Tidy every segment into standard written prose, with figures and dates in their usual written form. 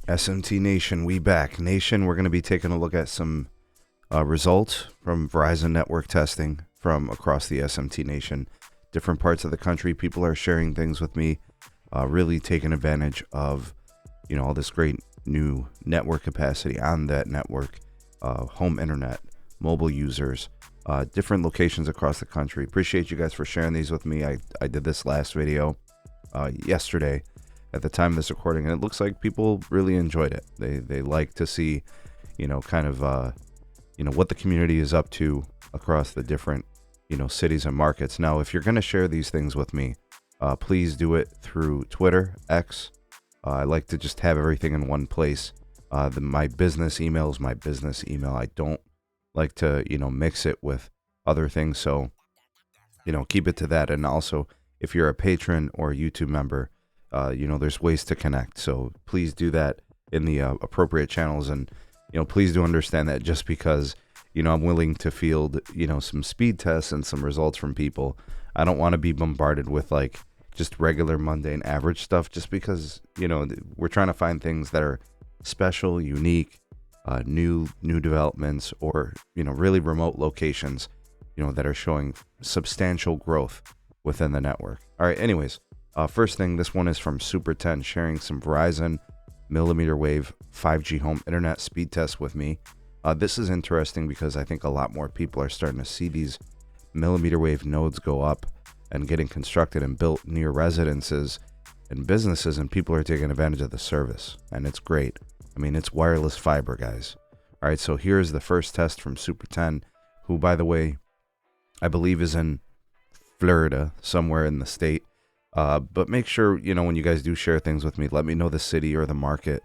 SMT Nation, we back. Nation, we're going to be taking a look at some results from Verizon network testing from across the SMT Nation. Different parts of the country, people are sharing things with me, really taking advantage of, all this great new network capacity on that network, home internet, mobile users, different locations across the country. Appreciate you guys for sharing these with me. I did this last video yesterday at the time of this recording, and it looks like people really enjoyed it. They like to see, kind of, what the community is up to across the different, cities and markets. Now, if you're going to share these things with me, please do it through Twitter, X. I like to just have everything in one place. My business email is my business email. I don't like to, mix it with other things. So, keep it to that. And also, if you're a patron or a YouTube member, there's ways to connect. So please do that in the appropriate channels. And, please do understand that just because, I'm willing to field, some speed tests and some results from people, I don't want to be bombarded with like just regular mundane average stuff just because, we're trying to find things that are special, unique, new developments, or, really remote locations, that are showing substantial growth within the network. All right. Anyways, first thing, this one is from Super 10 sharing some Verizon mmWave 5G home internet speed tests with me. This is interesting because I think a lot more people are starting to see these mmWave nodes go up and getting constructed and built near residences and businesses, and people are taking advantage of the service, and it's great. I mean, it's wireless fiber, guys. All right, so here's the first test from Super 10, who, by the way, I believe is in Florida, somewhere in the state. But make sure, when you guys do share things with me, let me know the city or the market,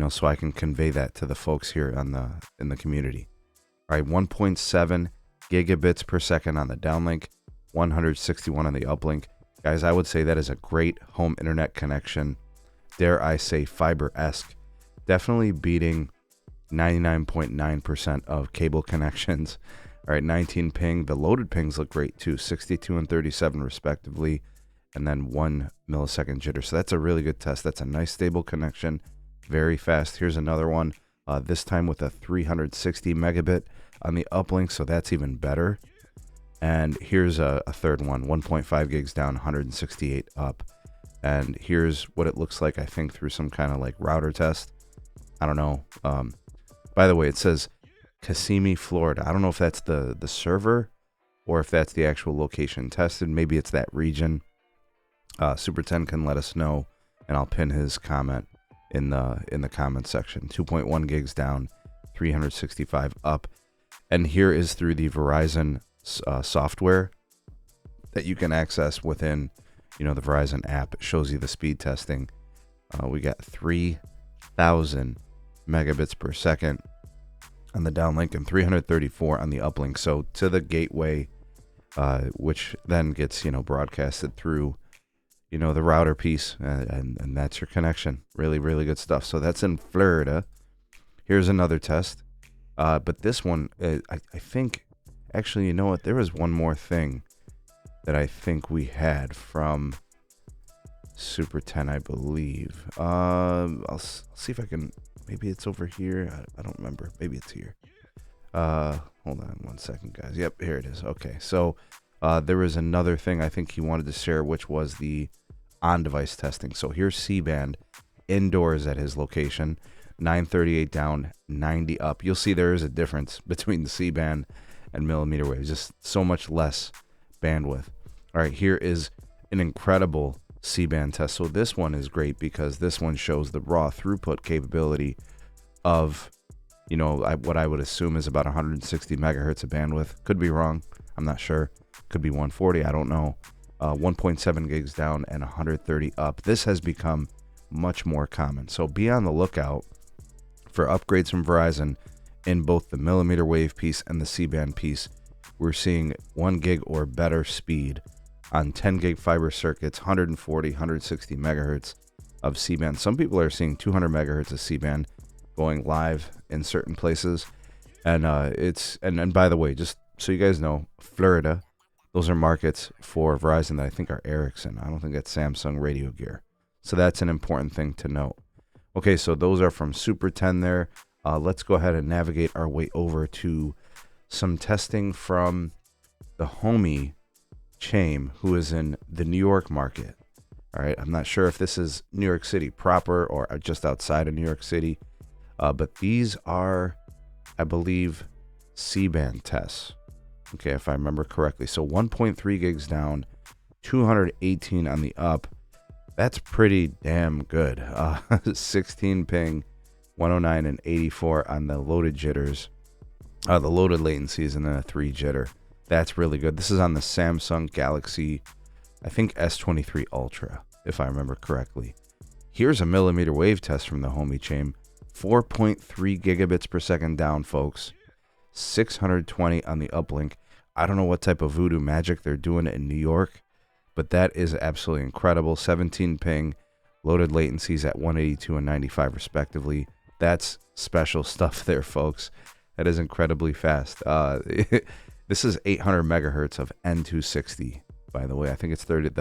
so I can convey that to the folks here in the community. All right, 1.7 gigabits per second on the downlink, 161 on the uplink. Guys, I would say that is a great home internet connection. Dare I say fiber-esque. Definitely beating 99.9% of cable connections. All right, 19 ping. The loaded pings look great too, 62 and 37 respectively, and then 1 millisecond jitter. So that's a really good test. That's a nice stable connection, very fast. Here's another one, this time with a 360 megabit on the uplink, so that's even better. And here's a third one, 1.5 gigs down, 168 up. And here's what it looks like, I think, through some kind of like router test. I don't know. By the way, it says Kissimmee, Florida. I don't know if that's the server or if that's the actual location tested. Maybe it's that region. Super 10 can let us know, and I'll pin his comment in the comment section. 2.1 gigs down, 365 up. And here is through the Verizon software that you can access within, the Verizon app. It shows you the speed testing. We got 3,000 megabits per second on the downlink and 334 on the uplink. So to the gateway, which then gets, broadcasted through, the router piece, and that's your connection. Really, really good stuff. So that's in Florida. Here's another test. But this one, I think, actually, you know what? There was one more thing that I think we had from Super 10, I believe. I'll see if I can, maybe it's over here. I don't remember. Maybe it's here. Hold on 1 second, guys. Yep, here it is. Okay, so there was another thing I think he wanted to share, which was the on-device testing. So here's C-band indoors at his location, 938 down, 90 up. You'll see there is a difference between the C-band and mmWave, just so much less bandwidth. All right, here is an incredible C-band test. So this one is great because this one shows the raw throughput capability of, what I would assume is about 160 megahertz of bandwidth. Could be wrong. I'm not sure. Could be 140. I don't know. 1.7 gigs down and 130 up. This has become much more common. So be on the lookout for upgrades from Verizon in both the mmWave piece and the C-band piece. We're seeing 1 gig or better speed on 10 gig fiber circuits, 140, 160 megahertz of C-band. Some people are seeing 200 megahertz of C-band going live in certain places. And and by the way, just so you guys know, Florida, those are markets for Verizon that I think are Ericsson. I don't think that's Samsung radio gear. So that's an important thing to note. Okay, so those are from Super 10 there. Let's go ahead and navigate our way over to some testing from the homie Chaim, who is in the New York market. All right, I'm not sure if this is New York City proper or just outside of New York City, but these are, I believe, C-band tests. Okay, if I remember correctly. So 1.3 gigs down, 218 on the up. That's pretty damn good. 16 ping, 109 and 84 on the loaded jitters. The loaded latencies, and then a 3 jitter. That's really good. This is on the Samsung Galaxy, I think S23 Ultra, if I remember correctly. Here's a millimeter wave test from the homie Chaim. 4.3 gigabits per second down, folks. 620 on the uplink. I don't know what type of voodoo magic they're doing in New York, but that is absolutely incredible. 17 ping, loaded latencies at 182 and 95 respectively. That's special stuff there, folks. That is incredibly fast. This is 800 megahertz of N260, by the way. I think it's 39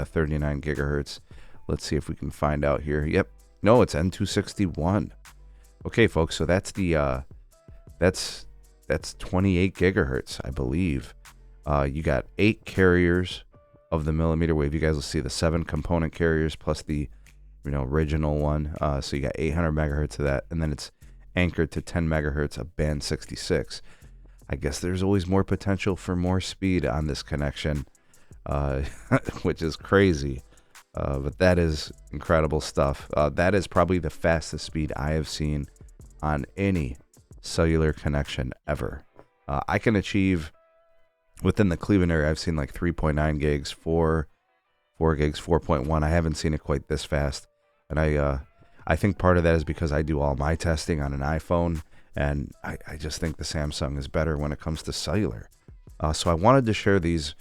gigahertz. Let's see if we can find out here. Yep. No, it's N261. Okay, folks. So that's the that's 28 gigahertz, I believe. You got 8 carriers of the millimeter wave. You guys will see the 7 component carriers plus the original one. So you got 800 megahertz of that, and then it's anchored to 10 megahertz of band 66. I guess there's always more potential for more speed on this connection, which is crazy. But that is incredible stuff. That is probably the fastest speed I have seen on any cellular connection ever. I can achieve within the Cleveland area. I've seen like 3.9 gigs, 4 gigs, 4.1. I haven't seen it quite this fast, and I think part of that is because I do all my testing on an iPhone, and I just think the Samsung is better when it comes to cellular. So I wanted to share these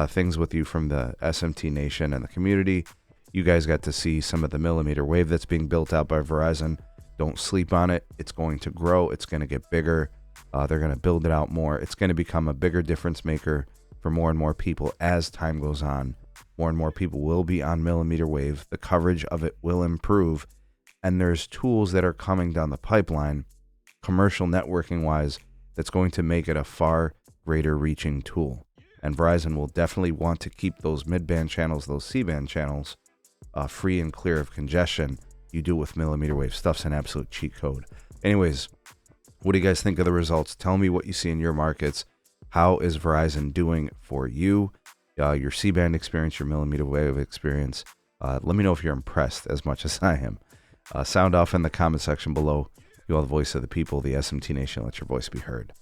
things with you from the SMT Nation and the community. You guys got to see some of the millimeter wave that's being built out by Verizon. Don't sleep on it. It's going to grow. It's going to get bigger. They're going to build it out more. It's going to become a bigger difference maker for more and more people as time goes on. More and more people will be on millimeter wave. The coverage of it will improve. And there's tools that are coming down the pipeline, commercial networking wise, that's going to make it a far greater reaching tool. And Verizon will definitely want to keep those mid-band channels, those C-band channels, free and clear of congestion. You do with millimeter wave. Stuff's an absolute cheat code. Anyways, what do you guys think of the results? Tell me what you see in your markets. How is Verizon doing for you? Your C-band experience, your millimeter wave experience. Let me know if you're impressed as much as I am. Sound off in the comment section below. You are the voice of the people, the SMT Nation. Let your voice be heard.